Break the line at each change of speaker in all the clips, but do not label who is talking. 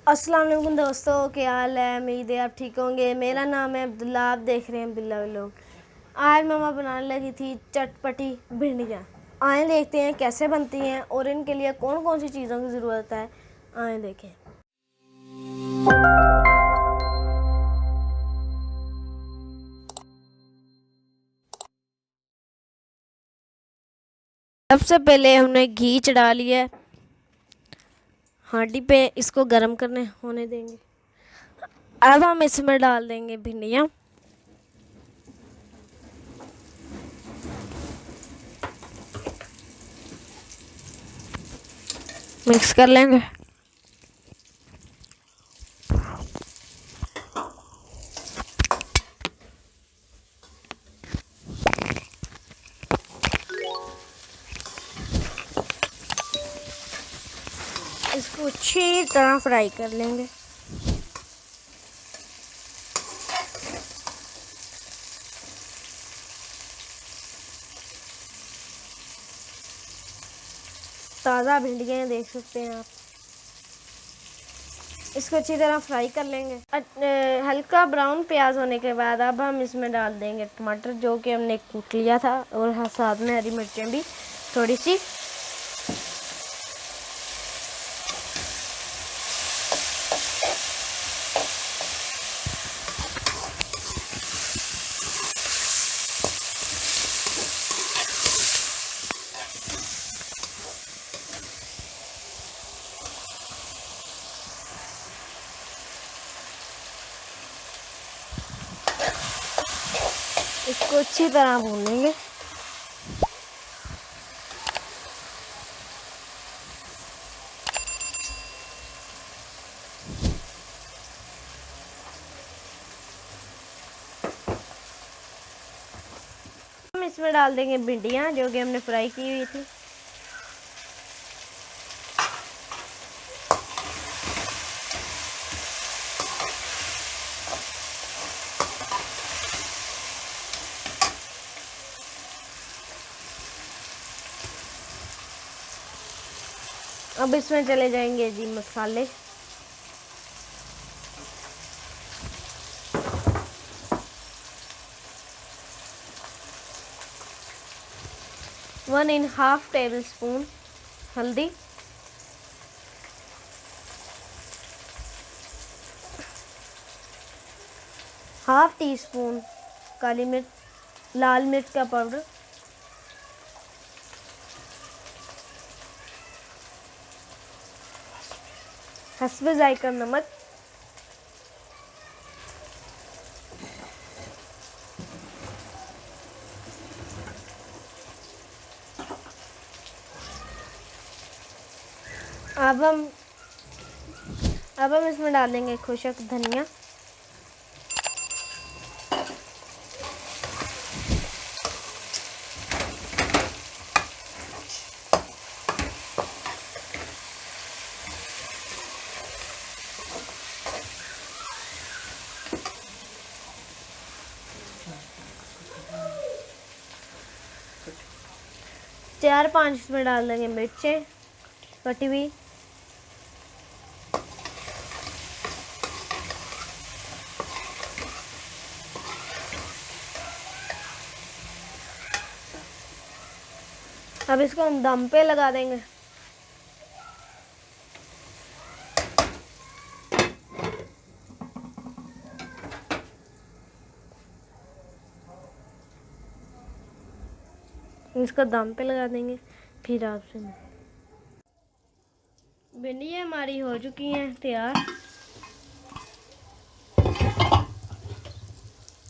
अस्सलाम वालेकुम दोस्तों, क्या हाल है। उम्मीद है आप ठीक होंगे। मेरा नाम है अब्दुल्ला, आप देख रहे हैं अब्दुल्ला व्लॉग। आज मम्मा बनाने लगी थी चटपटी भिंडियाँ। आए देखते हैं कैसे बनती हैं और इनके लिए कौन कौन सी चीज़ों की ज़रूरत है। आए देखें। सबसे पहले हमने घी चढ़ा लिया है हांडी पे, इसको गर्म करने होने देंगे। अब हम इसमें डाल देंगे भिंडियाँ। मिक्स कर लेंगे। इसको अच्छी तरह फ्राई कर लेंगे। ताज़ा भिंडियाँ देख सकते हैं आप। इसको अच्छी तरह फ्राई कर लेंगे। हल्का ब्राउन प्याज होने के बाद अब हम इसमें डाल देंगे टमाटर, जो कि हमने कूट लिया था, और साथ में हरी मिर्चें भी थोड़ी सी। इसको अच्छी तरह भून लेंगे। हम इसमें डाल देंगे भिंडियाँ, जो कि हमने फ्राई की हुई थी। अब इसमें चले जाएंगे जी मसाले। One and half table spoon हल्दी, हाफ टी स्पून काली मिर्च, लाल मिर्च का पाउडर, हस्बे जायका नमक, अब हम इसमें डाल देंगे खुशक धनिया, चार पांच इसमें डाल देंगे मिर्चें कटी हुई, अब इसको हम दम पे लगा देंगे। इसको दम पे लगा देंगे, फिर आपसे भिंडियाँ हमारी हो चुकी हैं तैयार।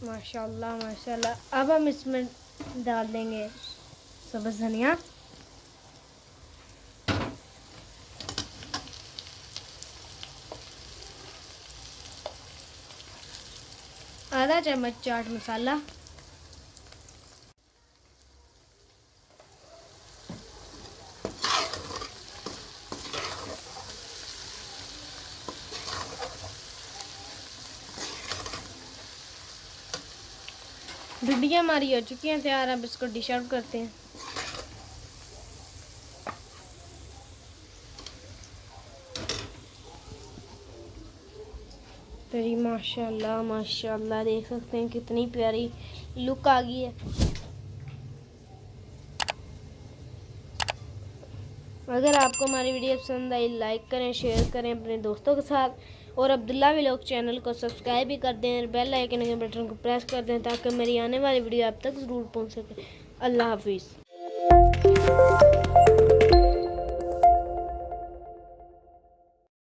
माशाल्लाह माशाल्लाह। अब हम इसमें डाल देंगे सब्ज़ धनिया, आधा चम्मच चाट मसाला, भिंडियाँ हमारी हो चुकी हैं तैयार। अब इसको डिश आउट करते हैं। तो जी माशाल्लाह माशाल्लाह देख सकते हैं कितनी प्यारी लुक आ गई है। अगर आपको हमारी वीडियो पसंद आई लाइक करें, शेयर करें अपने दोस्तों के साथ और अब्दुल्ला व्लॉग चैनल को सब्सक्राइब भी कर दें, बेल आइकन के बटन को प्रेस कर दें ताकि मेरी आने वाली वीडियो आप तक ज़रूर पहुंच सके। अल्लाह हाफिज़।